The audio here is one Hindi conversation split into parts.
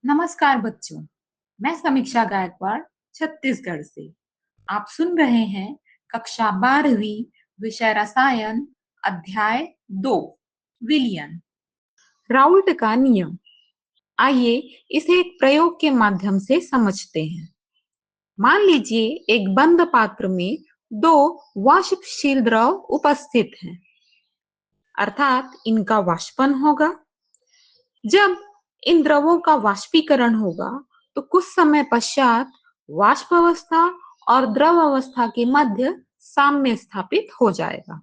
नमस्कार बच्चों, मैं समीक्षा गायकवाड़ छत्तीसगढ़ से। आप सुन रहे हैं कक्षा 12वीं विषय रसायन अध्याय 2 विलयन। राउल्ट का नियम। आइए इसे एक प्रयोग के माध्यम से समझते हैं। मान लीजिए एक बंद पात्र में दो वाष्पशील द्रव उपस्थित हैं, अर्थात इनका वाष्पन होगा। जब इन द्रवों का वाष्पीकरण होगा तो कुछ समय पश्चात वाष्प अवस्था और द्रव अवस्था के मध्य साम्य स्थापित हो जाएगा।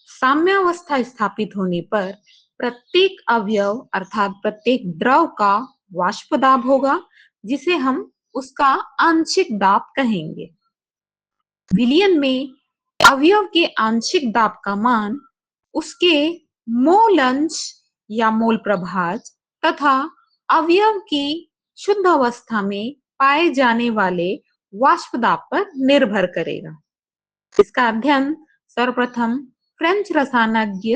साम्य अवस्था स्थापित होने पर प्रत्येक अवयव अर्थात प्रत्येक द्रव का वाष्प दाब होगा, जिसे हम उसका आंशिक दाब कहेंगे। विलयन में अवयव के आंशिक दाब का मान उसके मोल अंश या मोल प्रभाज तथा अवयव की शुद्ध अवस्था में पाए जाने वाले वाष्प दाब पर निर्भर करेगा। इसका अध्ययन सर्वप्रथम फ्रेंच रसायनज्ञ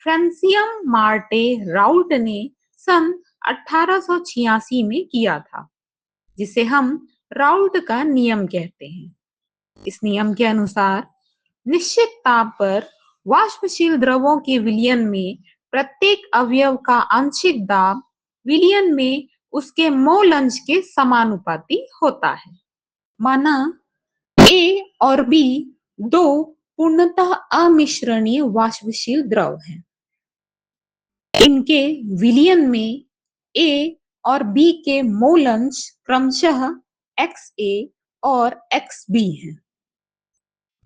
फ्रांसियम मार्टे राउल्ट ने सन 1886 में किया था, जिसे हम राउल्ट का नियम कहते हैं। इस नियम के अनुसार निश्चित ताप पर वाष्पशील द्रवों के विलयन में प्रत्येक अवयव का आंशिक दाब विलयन में उसके मोल अंश के समानुपाती होता है। माना ए और बी दो पूर्णतः अमिश्रणीय वाष्पशील द्रव हैं। इनके विलयन में ए और बी के मोल अंश क्रमशः XA और XB हैं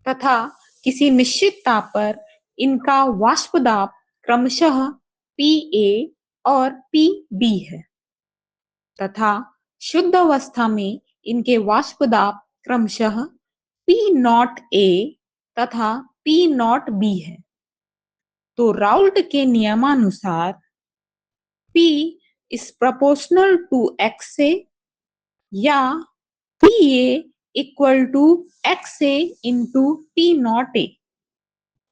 तथा किसी निश्चित ताप पर इनका वाष्प दाब क्रमशः PA और PB है तथा शुद्ध अवस्था में इनके वाष्प दाब क्रमशः P0A तथा P0B है। तो राउल्ट के नियमानुसार P is proportional to XA या PA equal to XA into P0A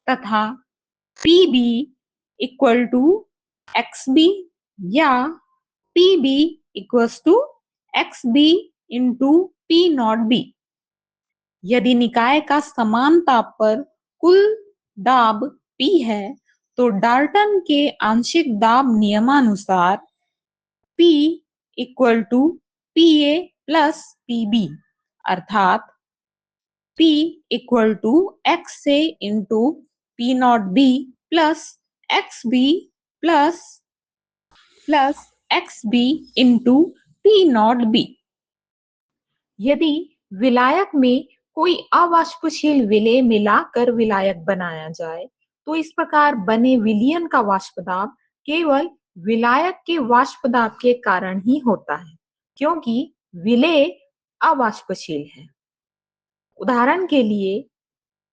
तथा PB equal to XB या PB equals to XB into P0B। यदि निकाय का समान ताप पर कुल दाब P है तो डाल्टन के आंशिक दाब नियमानुसार P equal to PA plus PB अर्थात P equal to XA into P0B plus XB plus XB into P0B। यदि विलायक में कोई अवाष्पशील विलेय मिलाकर विलायक बनाया जाए तो इस प्रकार बने विलयन का वाष्प दाब केवल विलायक के वाष्प दाब के कारण ही होता है, क्योंकि विलेय अवाष्पशील है। उदाहरण के लिए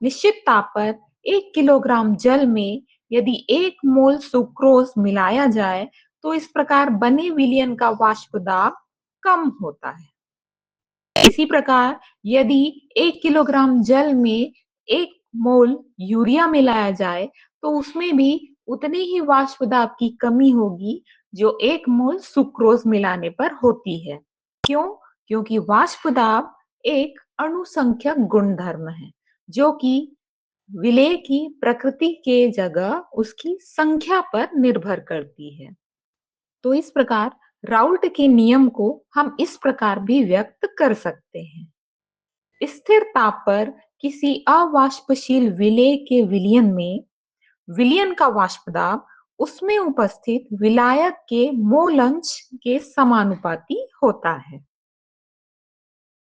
निश्चित ताप पर 1 किलोग्राम जल में यदि 1 मोल सुक्रोज मिलाया जाए तो इस प्रकार बने विलयन का वाष्प दाब कम होता है। इसी प्रकार यदि 1 किलोग्राम जल में 1 मोल यूरिया मिलाया जाए तो उसमें भी उतने ही वाष्प दाब की कमी होगी जो 1 मोल सुक्रोज मिलाने पर होती है। क्यों? क्योंकि वाष्प दाब एक अणुसंख्यक गुणधर्म है जो कि विलेय की प्रकृति के जगह उसकी संख्या पर निर्भर करती है। तो इस प्रकार राउल्ट के नियम को हम इस प्रकार भी व्यक्त कर सकते हैं। स्थिर ताप पर किसी अवाष्पशील विलेय के विलयन में विलयन का वाष्प दाब उसमें उपस्थित विलायक के मोल अंश के समानुपाती होता है।